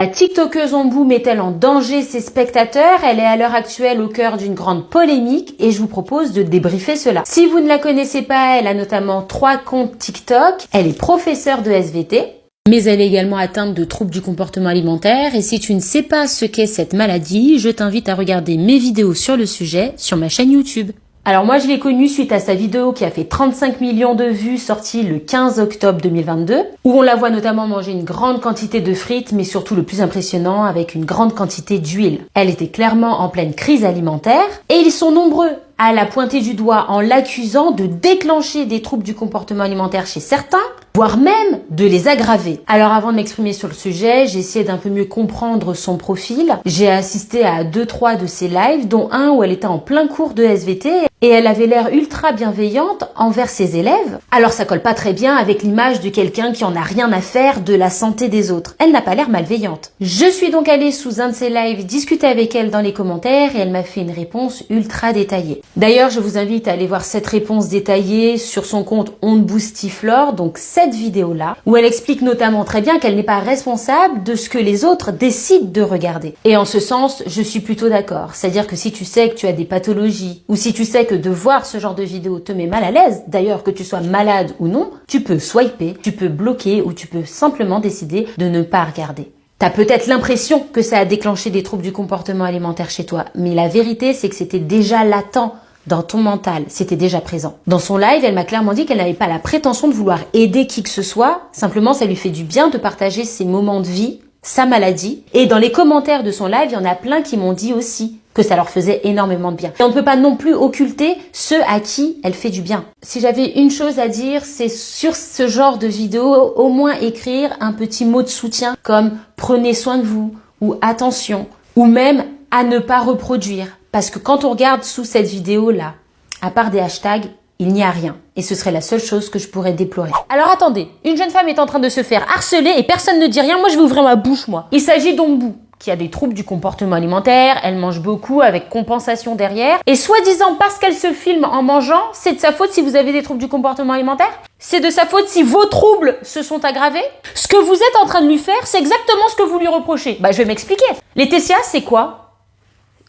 La TikTokeuse Ombou met-elle en danger ses spectateurs? Elle est à l'heure actuelle au cœur d'une grande polémique et je vous propose de débriefer cela. Si vous ne la connaissez pas, elle a notamment 3 comptes TikTok. Elle est professeure de SVT, mais elle est également atteinte de troubles du comportement alimentaire. Et si tu ne sais pas ce qu'est cette maladie, je t'invite à regarder mes vidéos sur le sujet sur ma chaîne YouTube. Alors moi je l'ai connue suite à sa vidéo qui a fait 35 millions de vues sortie le 15 octobre 2022 où on la voit notamment manger une grande quantité de frites mais surtout le plus impressionnant avec une grande quantité d'huile. Elle était clairement en pleine crise alimentaire et ils sont nombreux à la pointer du doigt en l'accusant de déclencher des troubles du comportement alimentaire chez certains, voire même de les aggraver. Alors avant de m'exprimer sur le sujet, j'ai essayé d'un peu mieux comprendre son profil. J'ai assisté à 2-3 de ses lives, dont un où elle était en plein cours de SVT et elle avait l'air ultra bienveillante envers ses élèves. Alors ça colle pas très bien avec l'image de quelqu'un qui en a rien à faire de la santé des autres. Elle n'a pas l'air malveillante. Je suis donc allée sous un de ses lives discuter avec elle dans les commentaires et elle m'a fait une réponse ultra détaillée. D'ailleurs, je vous invite à aller voir cette réponse détaillée sur son compte OnBoostiflore, donc cette vidéo-là, où elle explique notamment très bien qu'elle n'est pas responsable de ce que les autres décident de regarder. Et en ce sens, je suis plutôt d'accord. C'est-à-dire que si tu sais que tu as des pathologies, ou si tu sais que de voir ce genre de vidéo te met mal à l'aise, d'ailleurs que tu sois malade ou non, tu peux swiper, tu peux bloquer ou tu peux simplement décider de ne pas regarder. T'as peut-être l'impression que ça a déclenché des troubles du comportement alimentaire chez toi, mais la vérité c'est que c'était déjà latent dans ton mental, c'était déjà présent. Dans son live, elle m'a clairement dit qu'elle n'avait pas la prétention de vouloir aider qui que ce soit, simplement ça lui fait du bien de partager ses moments de vie, sa maladie. Et dans les commentaires de son live, il y en a plein qui m'ont dit aussi que ça leur faisait énormément de bien. Et on ne peut pas non plus occulter ceux à qui elle fait du bien. Si j'avais une chose à dire, c'est sur ce genre de vidéo, au moins écrire un petit mot de soutien comme « prenez soin de vous » ou « attention » ou même « à ne pas reproduire ». Parce que quand on regarde sous cette vidéo-là, à part des hashtags, il n'y a rien. Et ce serait la seule chose que je pourrais déplorer. Alors attendez, une jeune femme est en train de se faire harceler et personne ne dit rien. Moi, je vais ouvrir ma bouche, moi. Il s'agit d'Ombou, qui a des troubles du comportement alimentaire. Elle mange beaucoup avec compensation derrière. Et soi-disant, parce qu'elle se filme en mangeant, c'est de sa faute si vous avez des troubles du comportement alimentaire? C'est de sa faute si vos troubles se sont aggravés? Ce que vous êtes en train de lui faire, c'est exactement ce que vous lui reprochez. Bah, je vais m'expliquer. Les TCA, c'est quoi?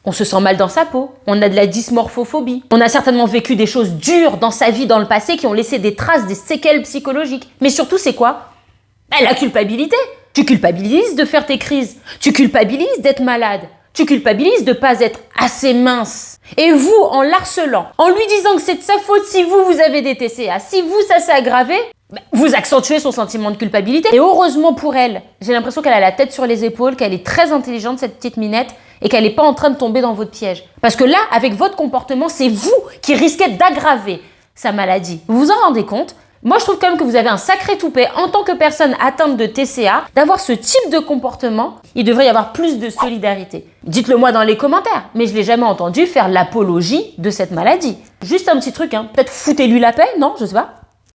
On se sent mal dans sa peau, on a de la dysmorphophobie, on a certainement vécu des choses dures dans sa vie dans le passé qui ont laissé des traces, des séquelles psychologiques. Mais surtout, c'est quoi? La culpabilité. Tu culpabilises de faire tes crises, tu culpabilises d'être malade, tu culpabilises de pas être assez mince. Et vous, en l'harcelant, en lui disant que c'est de sa faute si vous avez des TCA, si vous, ça s'est aggravé, vous accentuez son sentiment de culpabilité. Et heureusement pour elle, j'ai l'impression qu'elle a la tête sur les épaules, qu'elle est très intelligente, cette petite minette, et qu'elle n'est pas en train de tomber dans votre piège. Parce que là, avec votre comportement, c'est vous qui risquez d'aggraver sa maladie. Vous vous en rendez compte? Moi, je trouve quand même que vous avez un sacré toupet en tant que personne atteinte de TCA, d'avoir ce type de comportement. Il devrait y avoir plus de solidarité. Dites-le moi dans les commentaires, mais je l'ai jamais entendu faire l'apologie de cette maladie. Juste un petit truc, hein. Peut-être foutez-lui la paix, non? Je sais pas.